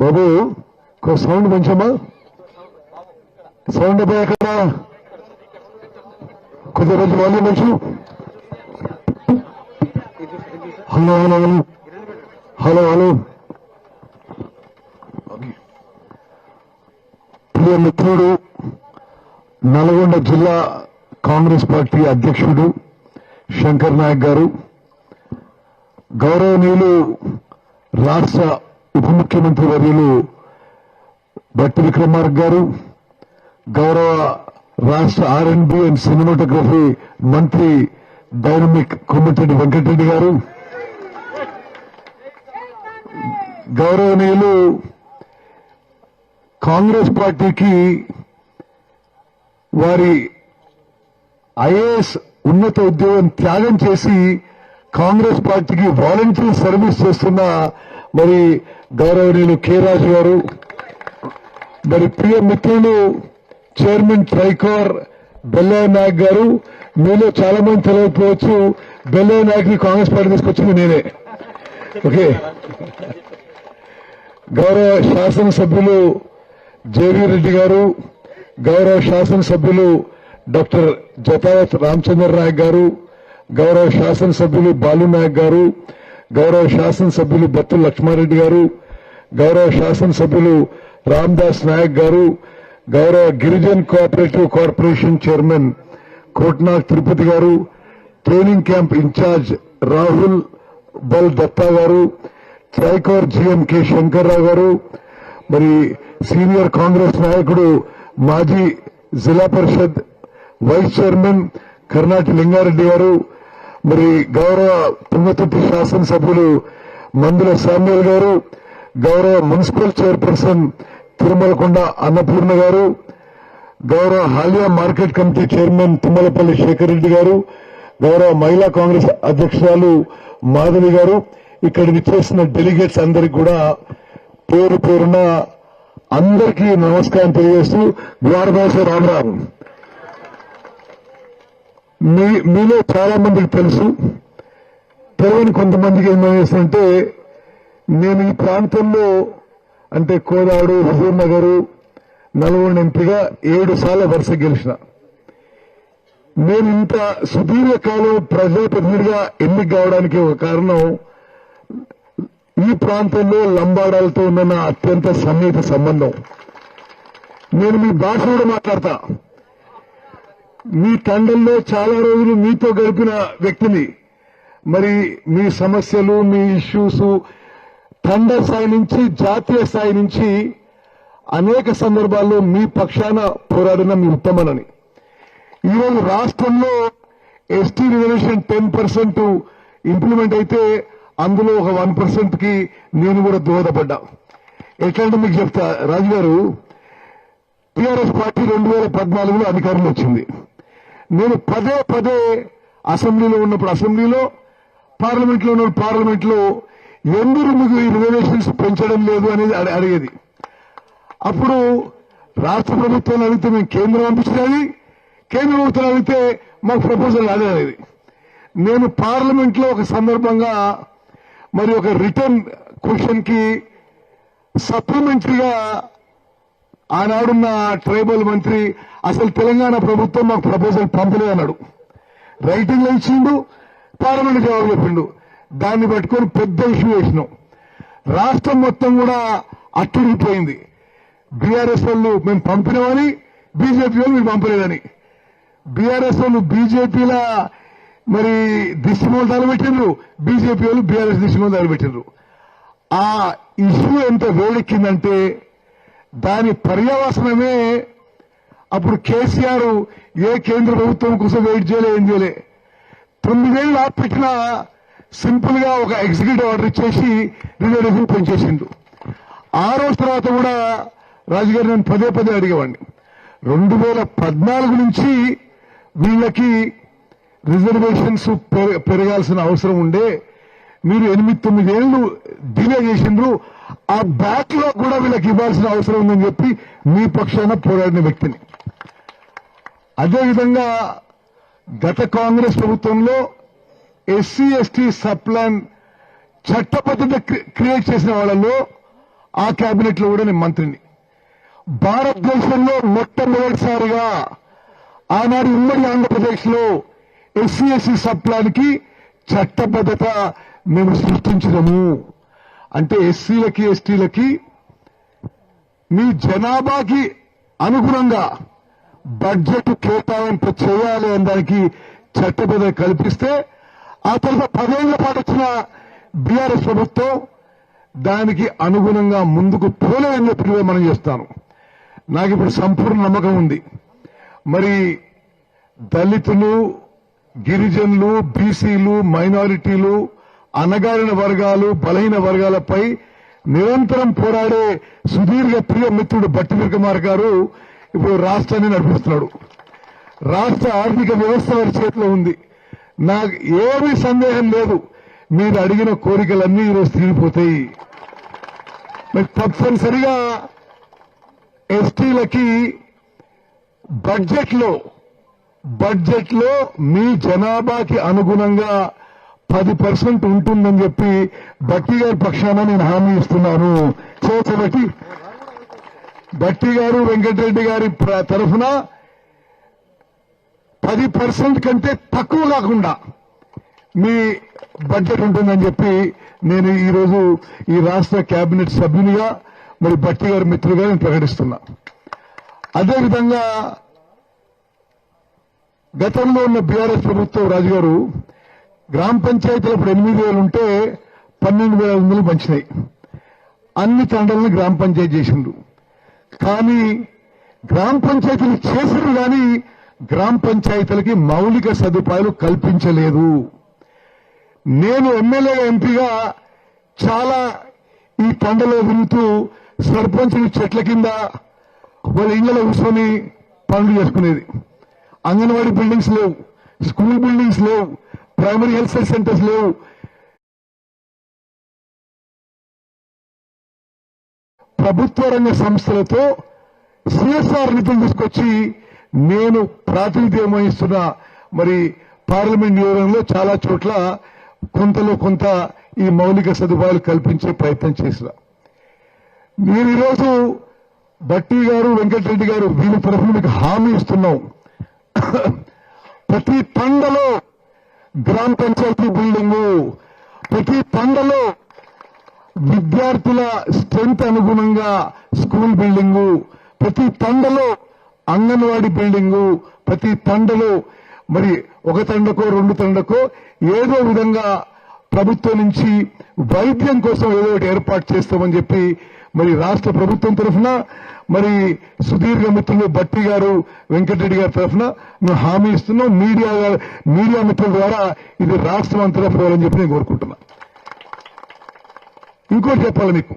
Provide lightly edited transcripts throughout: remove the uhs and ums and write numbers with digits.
బాబు sound కొంచెమా sound అబ్బాయి ఎక్కడ కొద్ది రోజు వాళ్ళు మంచు hello hello hello hello hello ప్రియ మిత్రుడు నల్గొండ జిల్లా కాంగ్రెస్ పార్టీ అధ్యక్షుడు శంకర్ నాయక్ గారు, గౌరవనీయులు రాష్ట్ర ఉప ముఖ్యమంత్రి వర్యులు బట్టి విక్రమార్క గారు, గౌరవ రాష్ట్ర R&B అండ్ సినిమాటోగ్రఫీ మంత్రి డైనమిక్ కొమ్మిరెడ్డి వెంకటరెడ్డి గారు, గౌరవనీయులు కాంగ్రెస్ పార్టీకి వారి IAS ఉన్నత ఉద్యోగం త్యాగం చేసి కాంగ్రెస్ పార్టీకి వాలంటీర్ సర్వీస్ చేస్తున్న మరి గౌరవనీయులు K. రాజు గారు, మరి ప్రియ మిత్రులు చైర్మన్ ట్రైకోర్ బెల్లయ్య నాయక్ గారు. మీలో చాలా మంది తెలియకపోవచ్చు, బెల్లయ్య నాయక్ ని కాంగ్రెస్ పార్టీ తీసుకొచ్చింది నేనే. ఓకే. గౌరవ శాసనసభ్యులు జేవీ రెడ్డి గారు, గౌరవ శాసనసభ్యులు డాక్టర్ జతావత్ రామచంద్ర నాయక్ గారు, గౌరవ శాసనసభ్యులు బాలు నాయక్ గారు, గౌరవ శాసనసభ్యులు బత్తుల లక్ష్మారెడ్డి గారు, గౌరవ శాసనసభ్యులు రామదాస్ నాయక్ గారు, గౌరవ Girijan cooperative corporation chairman Kotnak Tirupati గారు, ట్రైనింగ్ క్యాంప్ ఇన్ఛార్జ్ రాహుల్ బల్ దత్తా గారు, ట్రైకోర్ GM K. శంకర్రావు గారు, మరి సీనియర్ కాంగ్రెస్ నాయకుడు మాజీ జిల్లా పరిషత్ వైస్ చైర్మన్ కర్ణాటి లింగారెడ్డి గారు, మరి గౌరవ తుంగతుర్తి శాసనసభ్యులు మందుల శామ్యూల్ గారు, గౌరవ మున్సిపల్ చైర్పర్సన్ తిరుమలకొండ అన్నపూర్ణ గారు, గౌరవ Haliya market committee chairman Tummalapalli Shekar Reddy గారు, గౌరవ మహిళా కాంగ్రెస్ అధ్యక్షురాలు మాధవి గారు, ఇక్కడ విచ్చేసిన డెలిగేట్స్ అందరికి కూడా పేరు పేరున అందరికీ నమస్కారం తెలియజేస్తూ ద్వారదాస రామరావు. మీలో చాలా మందికి తెలుసు, తెలియని కొంతమందికి ఏం చేస్తుంటే, నేను ఈ ప్రాంతంలో అంటే కోదాడు, హుజూర్ నగర్, నల్గొండ ఎంపీగా 7 సార్లు వరుస గెలిచిన. నేను ఇంత సుదీర్ఘకాలం ప్రజాప్రతినిధిగా ఎన్నిక కావడానికి ఒక కారణం, ఈ ప్రాంతంలో లంబాడాలతో ఉన్న నా అత్యంత సన్నిహిత సంబంధం. నేను మీ భాష కూడా మాట్లాడతా. మీ తండల్లో చాలా రోజులు మీతో గడిపిన వ్యక్తిని. మరి మీ సమస్యలు, మీ ఇష్యూస్ తండ స్థాయి నుంచి జాతీయ స్థాయి నుంచి అనేక సందర్భాల్లో మీ పక్షాన పోరాడిన మీ ఉత్తమనని. ఈరోజు రాష్ట్రంలో ST రిజర్వేషన్ 10% ఇంప్లిమెంట్ అయితే అందులో ఒక 1% కి నేను కూడా దోహదపడ్డా. ఎట్లాంటి మీకు చెప్తా, రాజు గారు, టీఆర్ఎస్ పార్టీ 2014లో అధికారంలో వచ్చింది. నేను పదే అసెంబ్లీలో ఉన్నప్పుడు అసెంబ్లీలో, పార్లమెంట్లో ఉన్నప్పుడు పార్లమెంట్లో ఎందుకు మీకు ఈ రిజర్వేషన్స్ పెంచడం లేదు అనేది అడిగేది. అప్పుడు రాష్ట్ర ప్రభుత్వాన్ని అడిగితే మేము కేంద్రం పంపించినది, కేంద్ర ప్రభుత్వాన్ని అడిగితే మాకు ప్రపోజల్ అదే అనేది. నేను పార్లమెంట్లో ఒక సందర్భంగా మరి ఒక రిటర్న్ క్వశ్చన్ కి సప్లిమెంటరీగా ఆనాడున్న ట్రైబల్ మంత్రి అసలు తెలంగాణ ప్రభుత్వం మాకు ప్రపోజల్ పంపలేదు అన్నాడు. రైటింగ్ లో ఇచ్చిండు, పార్లమెంట్ జవాబు చెప్పిండు. దాన్ని పట్టుకొని పెద్ద ఇష్యూ చేసినాం. రాష్ట్రం మొత్తం కూడా అట్టుడిపోయింది. బీఆర్ఎస్ వాళ్ళు మేము పంపినామని, బీజేపీ వాళ్ళు మేము పంపలేదని. బీఆర్ఎస్ వాళ్ళు బీజేపీలా మరి దిష్టిమూలతాలు పెట్టిండ్రు, బీజేపీ వాళ్ళు బీఆర్ఎస్ దిష్టిమూలతాలు పెట్టిండ్రు. ఆ ఇష్యూ ఎంత వేడెక్కిందంటే దాని పర్యవసనమే అప్పుడు కేసీఆర్ ఏ కేంద్ర ప్రభుత్వం కోసం వెయిట్ చేయలే, ఏం చేయలే. 9 ఏళ్ళు ఆపెట్టినా సింపుల్ గా ఒక ఎగ్జిక్యూటివ్ ఆర్డర్ ఇచ్చేసి రిజర్వేషన్ పెంచేసిండు. ఆ రోజు తర్వాత కూడా రాజుగారు నేను పదే అడిగేవాడిని, 2014 నుంచి వీళ్ళకి రిజర్వేషన్స్ పెరగాల్సిన అవసరం ఉండే, మీరు 8-9 ఏళ్లు డిలే చేసిండ్రు, ఆ బ్యాక్లాగ్ కూడా వీళ్ళకి ఇవ్వాల్సిన అవసరం ఉందని చెప్పి మీ పక్షాన పోరాడిన వ్యక్తిని. అదేవిధంగా గత కాంగ్రెస్ ప్రభుత్వంలో SC ST సబ్ ప్లాన్ చట్టబద్ధత క్రియేట్ చేసిన వాళ్ళలో ఆ కేబినెట్ లో కూడా నేను మంత్రిని. భారతదేశంలో మొట్టమొదటిసారిగా ఆనాడు ఉమ్మడి ఆంధ్రప్రదేశ్ లో ఎస్సీ ఎస్సీ సబ్ ప్లాన్ కి చట్టబద్ధత మేము సృష్టించడము. అంటే ఎస్సీలకి ఎస్టీలకి మీ జనాభాకి అనుగుణంగా బడ్జెట్ కేటాయింపు చేయాలి అనే దానికి చట్టబద్ధత కల్పిస్తే ఆ తర్వాత 10 ఏళ్ల పాటు వచ్చిన బీఆర్ఎస్ ప్రభుత్వం దానికి అనుగుణంగా ముందుకు పోలేదని చెప్పి మనం చేస్తాను. నాకు ఇప్పుడు సంపూర్ణ నమ్మకం ఉంది. మరి దళితులు, గిరిజనులు, బీసీలు, మైనారిటీలు, అణగారిన వర్గాలు, బలహీన వర్గాలపై నిరంతరం పోరాడే సుదీర్ఘ ప్రియ మిత్రుడు బట్టి విక్రమార్క గారు ఇప్పుడు రాష్ట్రాన్ని నడిపిస్తున్నాడు. రాష్ట్ర ఆర్థిక వ్యవస్థ వారి చేతిలో ఉంది. నాకు ఏమీ సందేహం లేదు, మీరు అడిగిన కోరికలన్నీ ఈరోజు తీరిపోతాయి. మరి తప్పనిసరిగా ఎస్టీలకి బడ్జెట్ లో మీ జనాభాకి అనుగుణంగా 10% ఉంటుందని చెప్పి బట్టి గారి పక్షాన నేను హామీ ఇస్తున్నాను. చేతబట్టి బట్టి గారు, వెంకటరెడ్డి గారి తరఫున 10% కంటే తక్కువ కాకుండా మీ బడ్జెట్ ఉంటుందని చెప్పి నేను ఈరోజు ఈ రాష్ట్ర కేబినెట్ సభ్యునిగా, మరి బట్టి గారి మిత్రులుగా నేను ప్రకటిస్తున్నా. అదేవిధంగా గతంలో ఉన్న బీఆర్ఎస్ ప్రభుత్వం రాజు గారు గ్రామ పంచాయతీలు ఇప్పుడు 8,000 ఉంటే 12,500 పంచినాయి. అన్ని తండాలను గ్రామ పంచాయతీ చేసిండ్రు. కానీ గ్రామ పంచాయతీలు చేసిండ్రు కానీ గ్రామ పంచాయతీలకి మౌలిక సదుపాయాలు కల్పించలేదు. నేను ఎమ్మెల్యేగా, ఎంపీగా చాలా ఈ తండలో తిరుగుతూ సర్పంచులు చెట్ల కింద వాళ్ళ ఇళ్లలో కూర్చొని పనులు చేసుకునేది. అంగన్వాడీ బిల్డింగ్స్ లేవు, స్కూల్ బిల్డింగ్స్ లేవు, ప్రైమరీ హెల్త్ సెంటర్స్ లేవు. ప్రభుత్వ రంగ సంస్థలతో సిఎస్ఆర్ నిధులు తీసుకొచ్చి నేను ప్రాతినిధ్యం వహిస్తున్న మరి పార్లమెంట్ నియోజకవర్గంలో చాలా చోట్ల కొంతలో కొంత ఈ మౌలిక సదుపాయాలు కల్పించే ప్రయత్నం చేసిన. నేను ఈరోజు బట్టి గారు, వెంకటరెడ్డి గారు వీళ్ళ తరఫున మీకు హామీ ఇస్తున్నాం. ప్రతి తండలో గ్రామ పంచాయతీ బిల్డింగు, ప్రతి తండలో విద్యార్థుల స్ట్రెంత్ అనుగుణంగా స్కూల్ బిల్డింగు, ప్రతి తండలో అంగన్వాడీ బిల్డింగు, ప్రతి తండలో మరి ఒక తండకో 2 తండకో ఏదో విధంగా ప్రభుత్వం నుంచి వైద్యం కోసం ఏదో ఒకటి ఏర్పాటు చేస్తామని చెప్పి మరి రాష్ట్ర ప్రభుత్వం తరఫున, మరి సుదీర్ఘ మిత్రులు బట్టి గారు, వెంకటరెడ్డి గారి తరఫున మేము హామీ ఇస్తున్నాం. మీడియా మిత్రుల ద్వారా ఇది రాష్ట్రం అంతటా పోవాలని చెప్పి నేను కోరుకుంటున్నా. ఇంకోటి చెప్పాలి మీకు,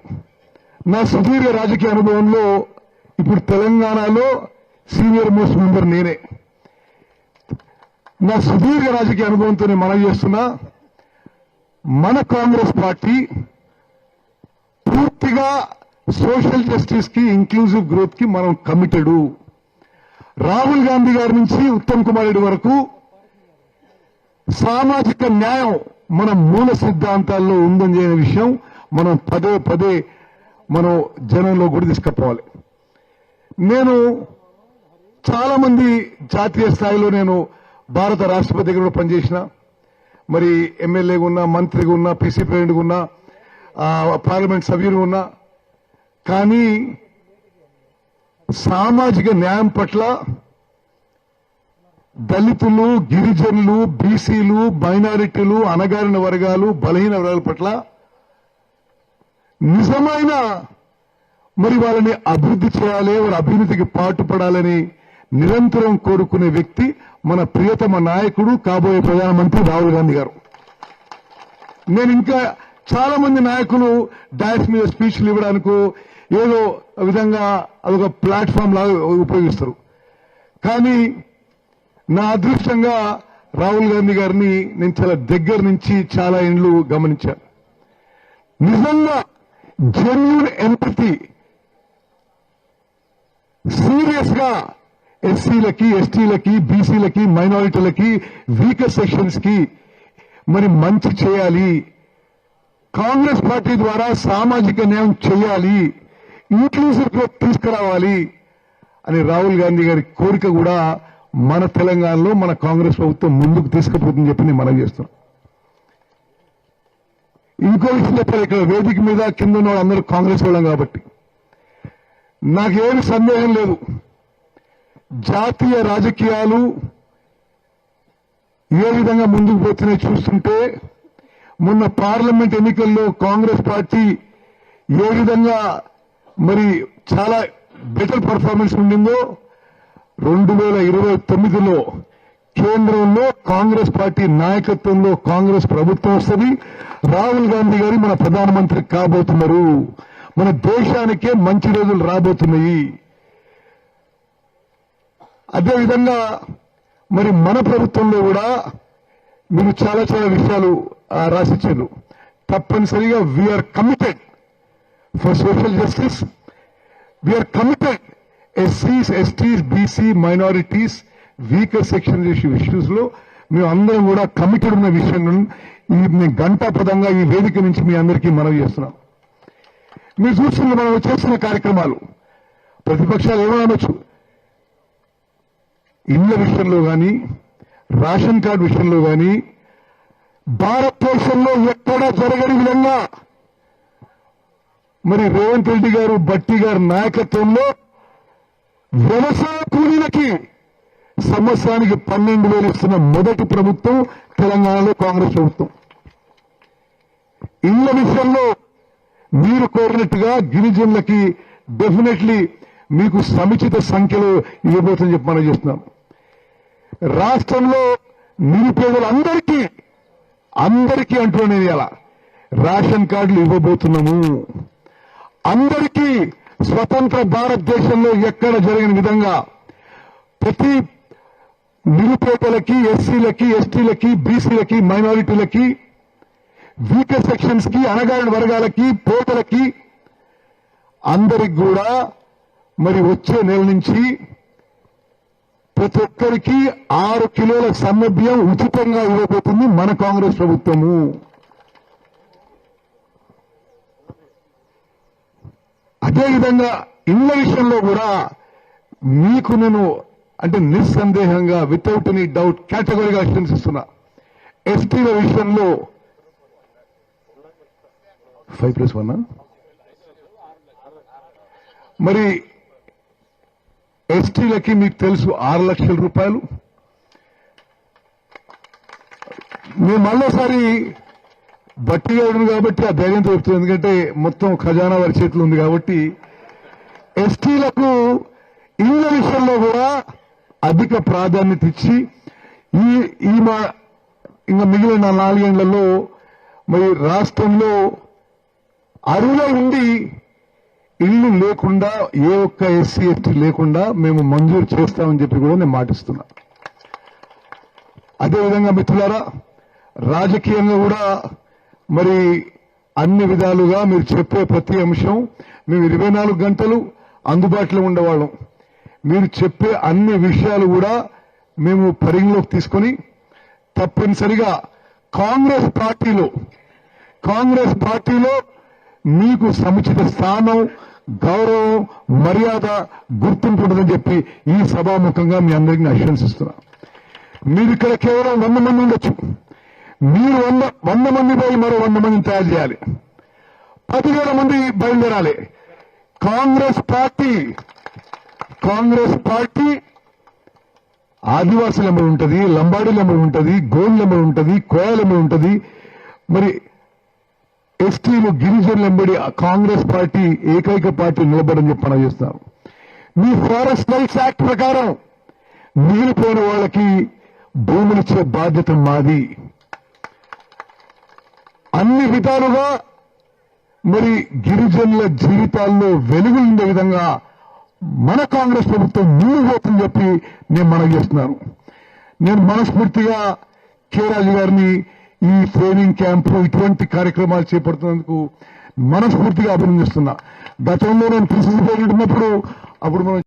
నా సుదీర్ఘ రాజకీయ అనుభవంలో ఇప్పుడు తెలంగాణలో సీనియర్ మోస్ట్ మెంబర్ నేనే. నా సుదీర్ఘ రాజకీయ అనుభవంతో నేను మనవి చేస్తున్నా, మన కాంగ్రెస్ పార్టీ పూర్తిగా సోషల్ జస్టిస్ కి, ఇంక్లూజివ్ గ్రోత్ కి మనం కమిటెడ్. రాహుల్ గాంధీ గారి నుంచి ఉత్తమ్ కుమార్ రెడ్డి వరకు సామాజిక న్యాయం మన మూల సిద్ధాంతాల్లో ఉందని అనే విషయం మనం పదే మనం జనంలో కూడా తీసుకుపోవాలి. నేను చాలా మంది జాతీయ స్థాయిలో నేను భారత రాష్ట్రపతి కూడా పనిచేసిన, మరి ఎమ్మెల్యేగా ఉన్నా, మంత్రిగా ఉన్నా, పీసీ ప్రెసిడెంట్గా ఉన్నా, పార్లమెంట్ సభ్యులుగా ఉన్నా. కానీ సామాజిక న్యాయం పట్ల దళితులు, గిరిజనులు, బీసీలు, మైనారిటీలు, అణగారిన వర్గాలు, బలహీన వర్గాల పట్ల నిజమైన మరి వాళ్ళని అభివృద్ధి చేయాలి, వాళ్ళ అభివృద్ధికి పాటుపడాలని నిరంతరం కోరుకునే వ్యక్తి మన ప్రియతమ నాయకుడు, కాబోయే ప్రధానమంత్రి రాహుల్ గాంధీ గారు. నేను ఇంకా చాలా మంది నాయకులు డాష్ మీద స్పీచ్లు ఇవ్వడానికి ఏదో విధంగా అదొక ప్లాట్ఫామ్ లాగా ఉపయోగిస్తారు. కానీ నా అదృష్టంగా రాహుల్ గాంధీ గారిని నేను చాలా దగ్గర నుంచి చాలా ఏళ్లు గమనించాను. నిజంగా జెన్యూన్ ఎంపతి, సీరియస్ గా ఎస్సీలకి, ఎస్టీలకి, బీసీలకి, మైనారిటీలకి, వీకర్ సెక్షన్స్ కి మరి మంచి చేయాలి, కాంగ్రెస్ పార్టీ ద్వారా సామాజిక న్యాయం చేయాలి, ఇంక్లూసివ్ గ్రోత్ తీసుకురావాలి అని రాహుల్ గాంధీ గారి కోరిక కూడా మన తెలంగాణలో మన కాంగ్రెస్ ప్రభుత్వం ముందుకు తీసుకుపోతుందని చెప్పి నేను మనవి చేస్తున్నాను. ఇంకో విషయం చెప్పాలి, ఇక్కడ వేదిక మీద కింద ఉన్న వాళ్ళందరూ కాంగ్రెస్ వాళ్ళం కాబట్టి నాకేమి సందేహం లేదు, జాతీయ రాజకీయాలు ఏ విధంగా ముందుకు పోతున్నాయి చూస్తుంటే మొన్న పార్లమెంట్ ఎన్నికల్లో కాంగ్రెస్ పార్టీ ఏ విధంగా మరి చాలా బెటర్ పర్ఫార్మెన్స్ ఉండిందో 2029లో కేంద్రంలో కాంగ్రెస్ పార్టీ నాయకత్వంలో కాంగ్రెస్ ప్రభుత్వం వస్తుంది, రాహుల్ గాంధీ గారు మన ప్రధానమంత్రి కాబోతున్నారు, మన దేశానికే మంచి రోజులు రాబోతున్నాయి. అదేవిధంగా మరి మన ప్రభుత్వంలో కూడా మీరు చాలా చాలా విషయాలు రాసిచ్చారు. తప్పనిసరిగా we are committed for social justice, we are committed ఎస్సీస్, STs, BC, minorities, weaker section issues లో మేము అందరం కూడా కమిటెడ్ ఉన్న విషయం ఈ గంటాపదంగా ఈ వేదిక నుంచి మీ అందరికీ మనవి చేస్తున్నాం. మీరు చూస్తున్న మనం చేస్తున్న కార్యక్రమాలు ప్రతిపక్షాలు ఏమనొచ్చు, ఇళ్ల విషయంలో కానీ రేషన్ కార్డు విషయంలో కానీ భారతదేశంలో ఎక్కడా జరగని విధంగా మరి రేవంత్ రెడ్డి గారు, భట్టి గారి నాయకత్వంలో వ్యవసాయ కూలీలకి సంవత్సరానికి 12,000 ఇస్తున్న మొదటి ప్రభుత్వం తెలంగాణలో కాంగ్రెస్ ప్రభుత్వం. ఇళ్ల విషయంలో మీరు కోరినట్టుగా గిరిజనులకి డెఫినెట్లీ మీకు సముచిత సంఖ్యలో ఇవ్వబోతుందని చెప్పి మనం చేస్తున్నాం. రాష్ట్రంలో నిరుపేదలందరికీ అంటున్నాను నేను ఇలా రేషన్ కార్డులు ఇవ్వబోతున్నాము. అందరికీ స్వతంత్ర భారతదేశంలో ఎక్కడ జరిగిన విధంగా ప్రతి నిరుపేదలకి, ఎస్సీలకి, ఎస్టీలకి, బీసీలకి, మైనారిటీలకి, వీకర్ సెక్షన్స్ కి, అణగారిన వర్గాలకి, పేదలకి అందరికి కూడా మరి వచ్చే నెల నుంచి ప్రతి ఒక్కరికి 6 కిలోల సన్నబియ్యం ఉచితంగా ఇవ్వబోతుంది మన కాంగ్రెస్ ప్రభుత్వము. అదేవిధంగా ఇళ్ల విషయంలో కూడా మీకు నేను అంటే నిస్సందేహంగా వితౌట్ ఎనీ డౌట్ కేటగిరీగా అష్యూరెన్స్ ఇస్తున్నా. ఎస్టీల విషయంలో 5+1 మరి ఎస్టీలకి మీకు తెలుసు 6 లక్షల రూపాయలు. మేము మళ్ళీసారి బట్టి గారు కాబట్టి ఆ ధైర్యంతో చెప్తుంది, ఎందుకంటే మొత్తం ఖజానా వారి చేతిలో ఉంది కాబట్టి ఎస్టీలకు ఇళ్ల విషయంలో కూడా అధిక ప్రాధాన్యత ఇచ్చి ఇంకా మిగిలిన 4 ఏళ్లలో మరి రాష్ట్రంలో అరువులో ఉండి ఇళ్లు లేకుండా ఏ ఒక్క ఎస్సీ ఎస్టీ లేకుండా మేము మంజూరు చేస్తామని చెప్పి కూడా నేను మాటిస్తున్నా. అదేవిధంగా మిత్రులారా, రాజకీయంగా కూడా మరి అన్ని విధాలుగా మీరు చెప్పే ప్రతి అంశం మేము 24 గంటలు అందుబాటులో ఉండేవాళ్ళం. మీరు చెప్పే అన్ని విషయాలు కూడా మేము పరిగణలోకి తీసుకొని తప్పనిసరిగా కాంగ్రెస్ పార్టీలో మీకు సముచిత స్థానం, గౌరవం, మర్యాద, గుర్తింపు ఉంటుందని చెప్పి ఈ సభాముఖంగా మీ అందరికీ అష్యూరెన్స్ ఇస్తున్నా. మీరు ఇక్కడ కేవలం 100 మంది ఉండొచ్చు, మీరు 100 మంది పోయి మరో 100 మందిని తయారు చేయాలి, 10,000 మంది బయలుదేరాలి. కాంగ్రెస్ పార్టీ ఆదివాసీల ఎంబడి ఉంటుంది, లంబాడీల ఎంబడి ఉంటుంది, గోండ్ల ఎంబడి ఉంటుంది, కోయాల ఎంబడి ఉంటుంది, మరి ఎస్టీలు, గిరిజనుల ఎంబడి కాంగ్రెస్ పార్టీ ఏకైక పార్టీ నిలబడని చెప్పి మనం చేస్తాం. మీ ఫారెస్ట్ రైట్స్ యాక్ట్ ప్రకారం మిగిలిపోయిన వాళ్ళకి భూములిచ్చే బాధ్యత మాది. అన్ని విధాలుగా మరి గిరిజనుల జీవితాల్లో వెలుగులుండే విధంగా మన కాంగ్రెస్ ప్రభుత్వం ముందుకు పోతుందని చెప్పి నేను మనవి చేస్తున్నాను. నేను మనస్ఫూర్తిగా కె రాజు గారిని ఈ ట్రైనింగ్ క్యాంపు ఇటువంటి కార్యక్రమాలు చేపడుతున్నందుకు మనస్ఫూర్తిగా అభినందిస్తున్నా. గతంలో నేను పిసిసి ప్రెసిడెంట్ ఉన్నప్పుడు అప్పుడు మనం